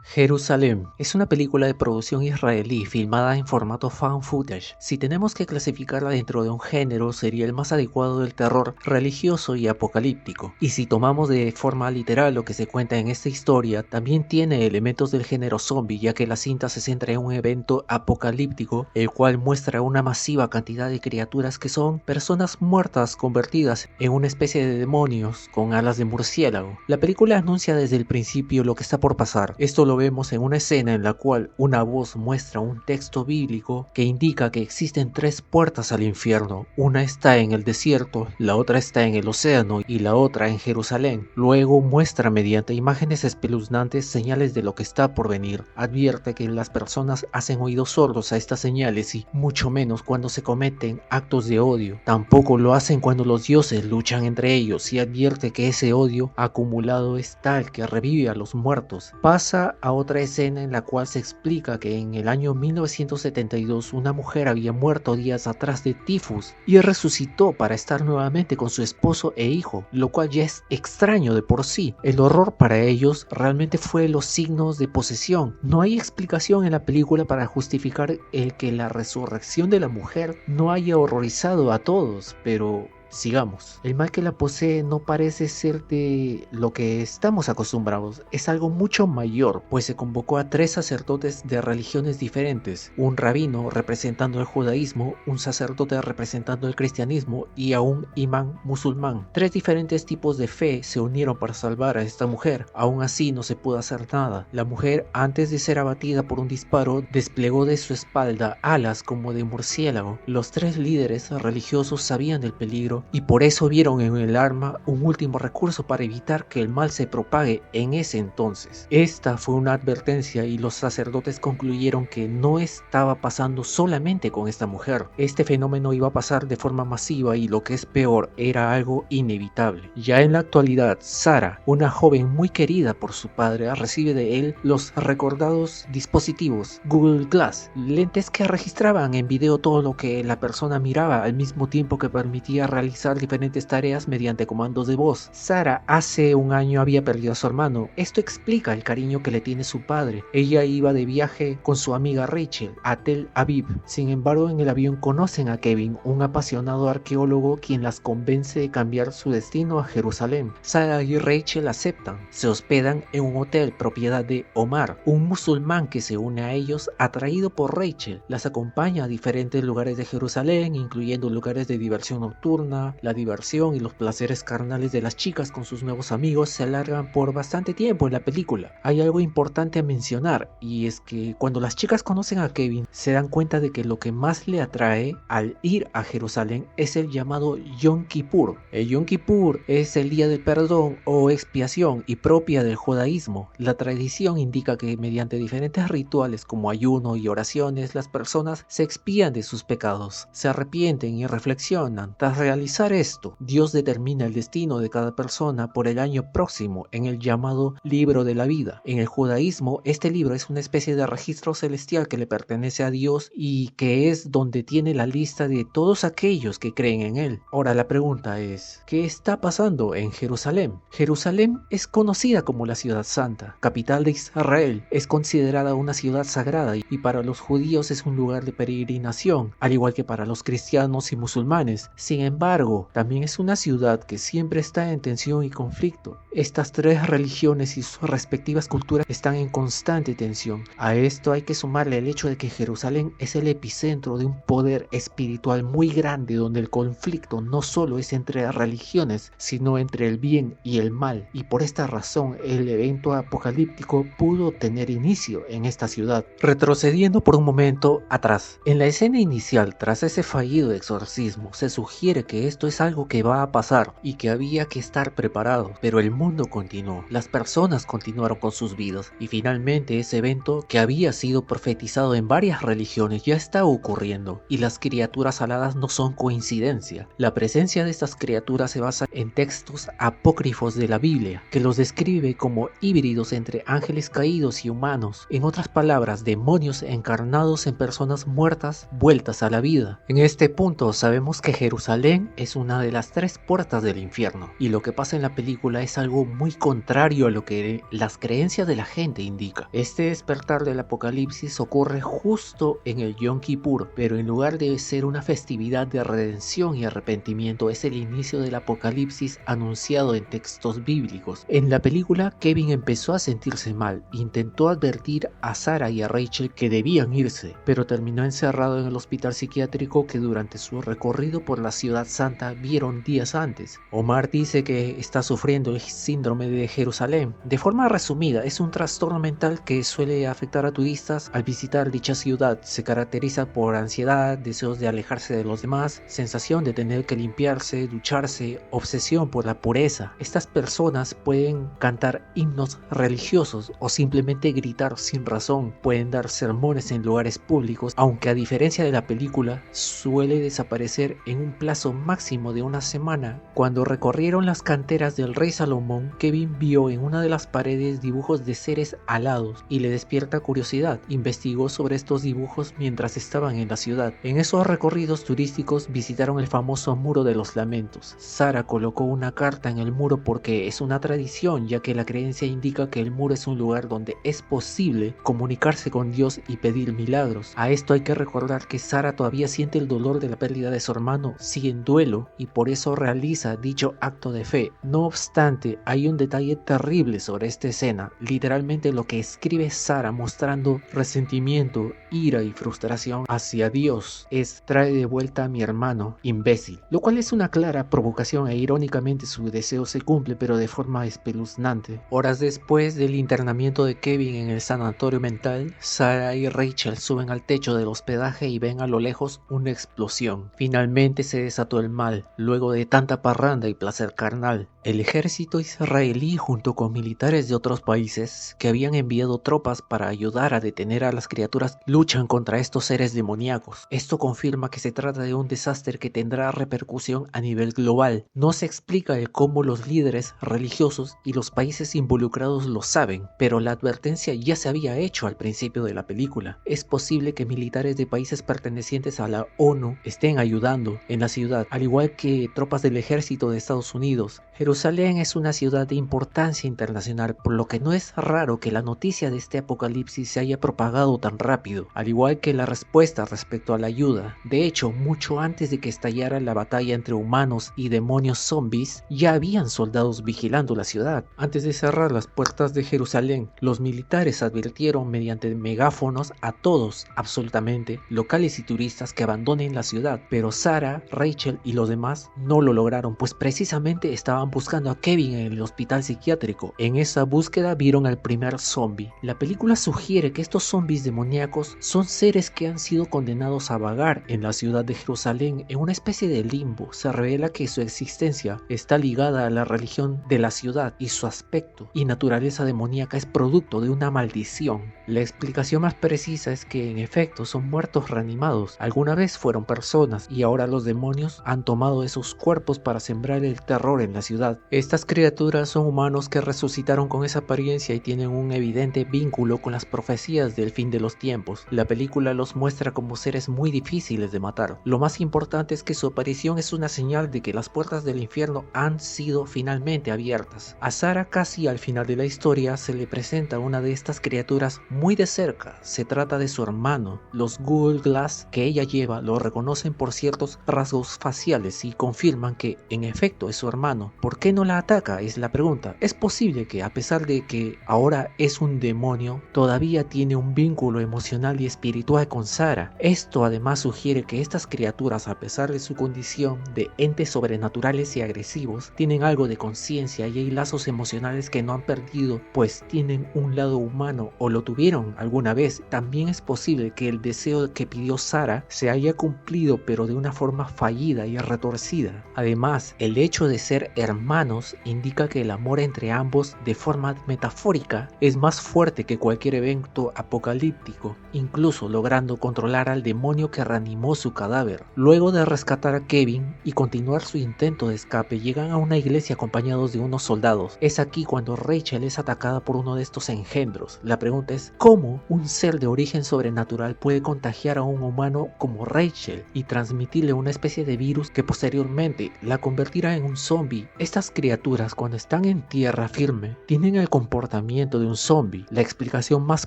Jerusalén es una película de producción israelí filmada en formato found footage. Si tenemos que clasificarla dentro de un género, sería el más adecuado del terror religioso y apocalíptico. Y si tomamos de forma literal lo que se cuenta en esta historia, también tiene elementos del género zombie, ya que la cinta se centra en un evento apocalíptico, el cual muestra una masiva cantidad de criaturas que son personas muertas convertidas en una especie de demonios con alas de murciélago. La película anuncia desde el principio lo que está por pasar. Esto lo vemos en una escena en la cual una voz muestra un texto bíblico que indica que existen tres puertas al infierno. Una está en el desierto, la otra está en el océano y la otra en Jerusalén. Luego muestra mediante imágenes espeluznantes señales de lo que está por venir. Advierte que las personas hacen oídos sordos a estas señales y mucho menos cuando se cometen actos de odio. Tampoco lo hacen cuando los dioses luchan entre ellos, y advierte que ese odio acumulado es tal que revive a los muertos. Pasa a otra escena en la cual se explica que en el año 1972 una mujer había muerto días atrás de tifus y resucitó para estar nuevamente con su esposo e hijo, lo cual ya es extraño de por sí. El horror para ellos realmente fue los signos de posesión. No hay explicación en la película para justificar el que la resurrección de la mujer no haya horrorizado a todos, pero sigamos. El mal que la posee no parece ser de lo que estamos acostumbrados, es algo mucho mayor, pues se convocó a tres sacerdotes de religiones diferentes, un rabino representando el judaísmo, un sacerdote representando el cristianismo y a un imán musulmán. Tres diferentes tipos de fe se unieron para salvar a esta mujer. Aún así no se pudo hacer nada. La mujer, antes de ser abatida por un disparo, desplegó de su espalda alas como de murciélago. Los tres líderes religiosos sabían del peligro y por eso vieron en el arma un último recurso para evitar que el mal se propague en ese entonces. Esta fue una advertencia y los sacerdotes concluyeron que no estaba pasando solamente con esta mujer. Este fenómeno iba a pasar de forma masiva y, lo que es peor, era algo inevitable. Ya en la actualidad, Sara, una joven muy querida por su padre, recibe de él los recordados dispositivos Google Glass, lentes que registraban en video todo lo que la persona miraba, al mismo tiempo que permitía realizar diferentes tareas mediante comandos de voz. Sara hace un año había perdido a su hermano. Esto explica el cariño que le tiene su padre. Ella iba de viaje con su amiga Rachel a Tel Aviv. Sin embargo, en el avión conocen a Kevin, un apasionado arqueólogo, quien las convence de cambiar su destino a Jerusalén. Sara y Rachel aceptan. Se hospedan en un hotel propiedad de Omar, un musulmán que se une a ellos atraído por Rachel. Las acompaña a diferentes lugares de Jerusalén, incluyendo lugares de diversión nocturna. La diversión y los placeres carnales de las chicas con sus nuevos amigos se alargan por bastante tiempo en la película. Hay algo importante a mencionar, y es que cuando las chicas conocen a Kevin, se dan cuenta de que lo que más le atrae al ir a Jerusalén es el llamado Yom Kippur. El Yom Kippur es el día del perdón o expiación y propia del judaísmo. La tradición indica que mediante diferentes rituales como ayuno y oraciones, las personas se expían de sus pecados, se arrepienten y reflexionan. Tras realizar esto, Dios determina el destino de cada persona por el año próximo en el llamado libro de la vida. En el judaísmo, este libro es una especie de registro celestial que le pertenece a Dios y que es donde tiene la lista de todos aquellos que creen en él. Ahora la pregunta es, ¿qué está pasando en Jerusalén? Jerusalén es conocida como la ciudad santa, capital de Israel. Es considerada una ciudad sagrada y para los judíos es un lugar de peregrinación, al igual que para los cristianos y musulmanes. Sin embargo, también es una ciudad que siempre está en tensión y conflicto. Estas tres religiones y sus respectivas culturas están en constante tensión. A esto hay que sumarle el hecho de que Jerusalén es el epicentro de un poder espiritual muy grande, donde el conflicto no solo es entre religiones, sino entre el bien y el mal. Y por esta razón, el evento apocalíptico pudo tener inicio en esta ciudad. Retrocediendo por un momento atrás, en la escena inicial, tras ese fallido exorcismo, se sugiere que esto es algo que va a pasar y que había que estar preparado, pero el mundo continuó, las personas continuaron con sus vidas y finalmente ese evento que había sido profetizado en varias religiones ya está ocurriendo, y las criaturas aladas no son coincidencia. La presencia de estas criaturas se basa en textos apócrifos de la Biblia, que los describe como híbridos entre ángeles caídos y humanos, en otras palabras, demonios encarnados en personas muertas vueltas a la vida. En este punto sabemos que Jerusalén es una de las 3 puertas del infierno, y lo que pasa en la película es algo muy contrario a lo que las creencias de la gente indican. Este despertar del apocalipsis ocurre justo en el Yom Kippur, pero en lugar de ser una festividad de redención y arrepentimiento, es el inicio del apocalipsis anunciado en textos bíblicos. En la película, Kevin empezó a sentirse mal, intentó advertir a Sarah y a Rachel que debían irse, pero terminó encerrado en el hospital psiquiátrico que durante su recorrido por la ciudad santa vieron días antes. Omar dice que está sufriendo el síndrome de Jerusalén. De forma resumida, es un trastorno mental que suele afectar a turistas al visitar dicha ciudad. Se caracteriza por ansiedad, deseos de alejarse de los demás, sensación de tener que limpiarse, ducharse, obsesión por la pureza. Estas personas pueden cantar himnos religiosos o simplemente gritar sin razón. Pueden dar sermones en lugares públicos, aunque a diferencia de la película, suele desaparecer en un plazo máximo de una semana. Cuando recorrieron las canteras del rey Salomón, Kevin vio en una de las paredes dibujos de seres alados y le despierta curiosidad. Investigó sobre estos dibujos mientras estaban en la ciudad. En esos recorridos turísticos visitaron el famoso Muro de los Lamentos. Sarah colocó una carta en el muro porque es una tradición, ya que la creencia indica que el muro es un lugar donde es posible comunicarse con Dios y pedir milagros. A esto hay que recordar que Sarah todavía siente el dolor de la pérdida de su hermano, sigue en duelo y por eso realiza dicho acto de fe. No obstante, hay un detalle terrible sobre esta escena. Literalmente lo que escribe Sarah mostrando resentimiento, ira y frustración hacia Dios es: trae de vuelta a mi hermano, imbécil. Lo cual es una clara provocación e irónicamente su deseo se cumple, pero de forma espeluznante. Horas después del internamiento de Kevin en el sanatorio mental, Sarah y Rachel suben al techo del hospedaje y ven a lo lejos una explosión. Finalmente se desató el mal, luego de tanta parranda y placer carnal. El ejército israelí, junto con militares de otros países que habían enviado tropas para ayudar a detener a las criaturas, luchan contra estos seres demoníacos. Esto confirma que se trata de un desastre que tendrá repercusión a nivel global. No se explica el cómo los líderes religiosos y los países involucrados lo saben, pero la advertencia ya se había hecho al principio de la película. Es posible que militares de países pertenecientes a la ONU estén ayudando en la ciudad, al igual que tropas del ejército de Estados Unidos. Jerusalén es una ciudad de importancia internacional, por lo que no es raro que la noticia de este apocalipsis se haya propagado tan rápido, al igual que la respuesta respecto a la ayuda. De hecho, mucho antes de que estallara la batalla entre humanos y demonios zombies, ya habían soldados vigilando la ciudad. Antes de cerrar las puertas de Jerusalén, los militares advirtieron mediante megáfonos a todos, absolutamente, locales y turistas, que abandonen la ciudad, pero Sarah, Rachel y los demás no lo lograron, pues precisamente estaban buscando a Kevin en el hospital psiquiátrico. En esa búsqueda vieron al primer zombie. La película sugiere que estos zombies demoníacos son seres que han sido condenados a vagar en la ciudad de Jerusalén en una especie de limbo. Se revela que su existencia está ligada a la religión de la ciudad y su aspecto y naturaleza demoníaca es producto de una maldición. La explicación más precisa es que en efecto son muertos reanimados. Alguna vez fueron personas y ahora los demonios han tomado esos cuerpos para sembrar el terror en la ciudad. Estas criaturas son humanos que resucitaron con esa apariencia y tienen un evidente vínculo con las profecías del fin de los tiempos. La película los muestra como seres muy difíciles de matar. Lo más importante es que su aparición es una señal de que las puertas del infierno han sido finalmente abiertas. A Sarah, casi al final de la historia, se le presenta una de estas criaturas muy de cerca. Se trata de su hermano. Los Google Glass que ella lleva lo reconocen por ciertos rasgos faciales y confirman que en efecto es su hermano. ¿Por qué no la ataca? Es la pregunta. Es posible que, a pesar de que ahora es un demonio, todavía tiene un vínculo emocional y espiritual con Sarah. Esto además sugiere que estas criaturas, a pesar de su condición de entes sobrenaturales y agresivos, tienen algo de conciencia y hay lazos emocionales que no han perdido, pues tienen un lado humano o lo tuvieron alguna vez. También es posible que el deseo que pidió Sarah se haya cumplido, pero de una forma fallida y retorcida. Además, el hecho de ser hermanos hermanos indica que el amor entre ambos, de forma metafórica, es más fuerte que cualquier evento apocalíptico, incluso logrando controlar al demonio que reanimó su cadáver. Luego de rescatar a Kevin y continuar su intento de escape, llegan a una iglesia acompañados de unos soldados. Es aquí cuando Rachel es atacada por uno de estos engendros. La pregunta es, ¿cómo un ser de origen sobrenatural puede contagiar a un humano como Rachel y transmitirle una especie de virus que posteriormente la convertirá en un zombie? Estas criaturas, cuando están en tierra firme, tienen el comportamiento de un zombie. La explicación más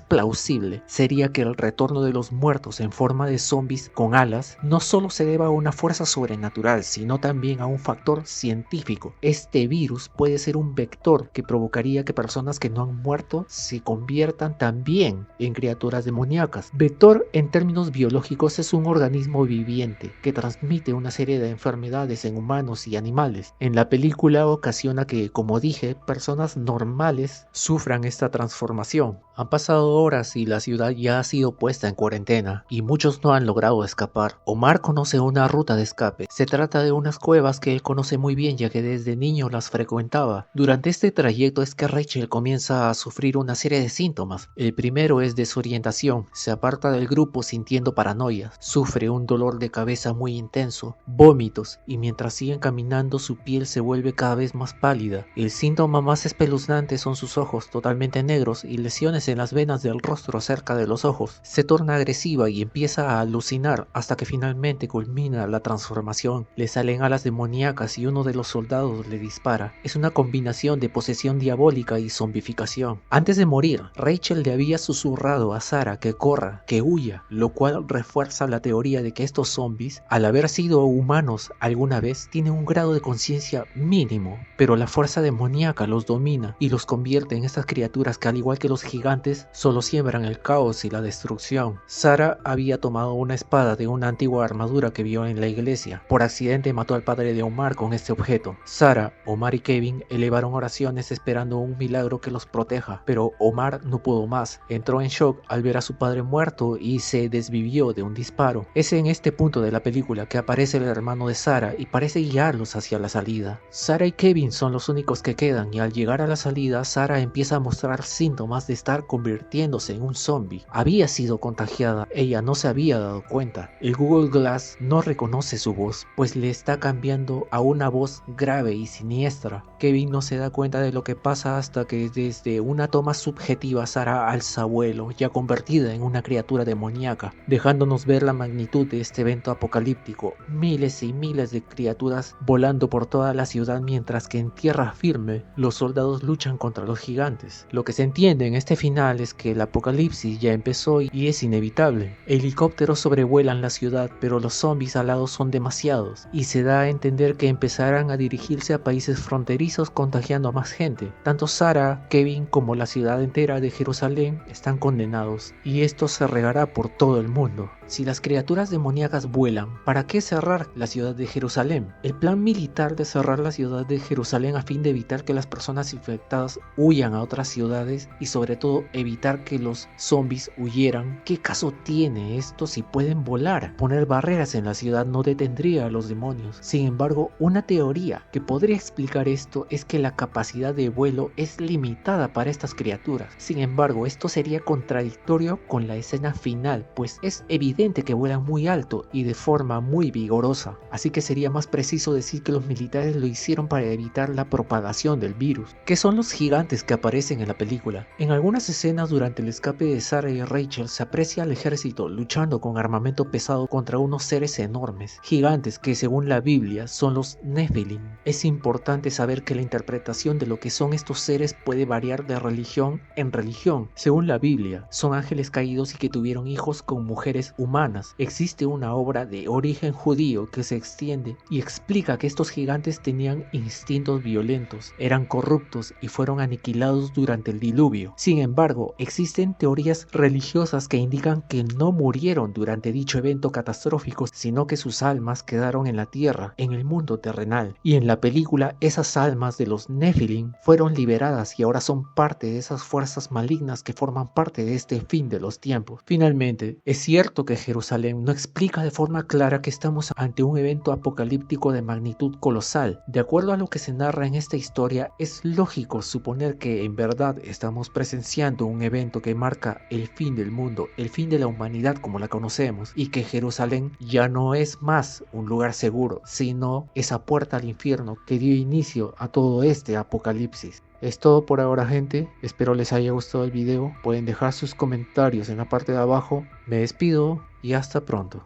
plausible sería que el retorno de los muertos en forma de zombies con alas no solo se deba a una fuerza sobrenatural, sino también a un factor científico. Este virus puede ser un vector que provocaría que personas que no han muerto se conviertan también en criaturas demoníacas. Vector, en términos biológicos, es un organismo viviente que transmite una serie de enfermedades en humanos y animales. En la película ocasiona que, como dije, personas normales sufran esta transformación. Han pasado horas y la ciudad ya ha sido puesta en cuarentena y muchos no han logrado escapar. Omar conoce una ruta de escape. Se trata de unas cuevas que él conoce muy bien, ya que desde niño las frecuentaba. Durante este trayecto es que Rachel comienza a sufrir una serie de síntomas. El primero es desorientación, se aparta del grupo sintiendo paranoia, sufre un dolor de cabeza muy intenso, vómitos, y mientras siguen caminando su piel se vuelve cada vez más pálida. El síntoma más espeluznante son sus ojos totalmente negros y lesiones en las venas del rostro cerca de los ojos. Se torna agresiva y empieza a alucinar hasta que finalmente culmina la transformación. Le salen alas demoníacas y uno de los soldados le dispara. Es una combinación de posesión diabólica y zombificación. Antes de morir, Rachel le había susurrado a Sarah que corra, que huya, lo cual refuerza la teoría de que estos zombies, al haber sido humanos alguna vez, tienen un grado de conciencia mínimo, pero la fuerza demoníaca los domina y los convierte en estas criaturas que, al igual que los gigantes, solo siembran el caos y la destrucción. Sarah había tomado una espada de una antigua armadura que vio en la iglesia. Por accidente mató al padre de Omar con este objeto. Sarah, Omar y Kevin elevaron oraciones esperando un milagro que los proteja, pero Omar no pudo más. Entró en shock al ver a su padre muerto y se desvivió de un disparo. Es en este punto de la película que aparece el hermano de Sarah y parece guiarlos hacia la salida. Sarah y Kevin son los únicos que quedan y al llegar a la salida, Sarah empieza a mostrar síntomas de estar convirtiéndose en un zombie. Había sido contagiada, ella no se había dado cuenta. El Google Glass no reconoce su voz, pues le está cambiando a una voz grave y siniestra. Kevin no se da cuenta de lo que pasa hasta que desde una toma subjetiva Sarah alza vuelo, ya convertida en una criatura demoníaca, dejándonos ver la magnitud de este evento apocalíptico. Miles y miles de criaturas volando por toda la ciudad, mientras que en tierra firme los soldados luchan contra los gigantes. Lo que se entiende en este final es que el apocalipsis ya empezó y es inevitable. Helicópteros sobrevuelan la ciudad, pero los zombies alados son demasiados y se da a entender que empezarán a dirigirse a países fronterizos contagiando a más gente. Tanto Sarah, Kevin como la ciudad entera de Jerusalén están condenados y esto se regará por todo el mundo. Si las criaturas demoníacas vuelan, ¿para qué cerrar la ciudad de Jerusalén? El plan militar de cerrar la ciudad de Jerusalén a fin de evitar que las personas infectadas huyan a otras ciudades y sobre todo evitar que los zombies huyeran. ¿Qué caso tiene esto si pueden volar? Poner barreras en la ciudad no detendría a los demonios. Sin embargo, una teoría que podría explicar esto es que la capacidad de vuelo es limitada para estas criaturas. Sin embargo, esto sería contradictorio con la escena final, pues es evidente que vuelan muy alto y de forma muy vigorosa, así que sería más preciso decir que los militares lo hicieron para evitar la propagación del virus. ¿Qué son los gigantes que aparecen en la película? En algunas escenas durante el escape de Sarah y Rachel se aprecia al ejército luchando con armamento pesado contra unos seres enormes, gigantes que según la Biblia son los Nephilim. Es importante saber que la interpretación de lo que son estos seres puede variar de religión en religión. Según la Biblia, son ángeles caídos y que tuvieron hijos con mujeres humanas. Existe una obra de origen judío que se extiende y explica que estos gigantes tenían instintos violentos, eran corruptos y fueron aniquilados durante el diluvio. Sin embargo, existen teorías religiosas que indican que no murieron durante dicho evento catastrófico, sino que sus almas quedaron en la tierra, en el mundo terrenal. Y en la película, esas almas de los Nephilim fueron liberadas y ahora son parte de esas fuerzas malignas que forman parte de este fin de los tiempos. Finalmente, es cierto que Jerusalén no explica de forma clara que estamos ante un evento apocalíptico de magnitud colosal. De acuerdo a lo que se narra en esta historia, es lógico suponer que en verdad estamos presenciando un evento que marca el fin del mundo, el fin de la humanidad como la conocemos, y que Jerusalén ya no es más un lugar seguro, sino esa puerta al infierno que dio inicio a todo este apocalipsis. Es todo por ahora, gente, espero les haya gustado el video, pueden dejar sus comentarios en la parte de abajo. Me despido y hasta pronto.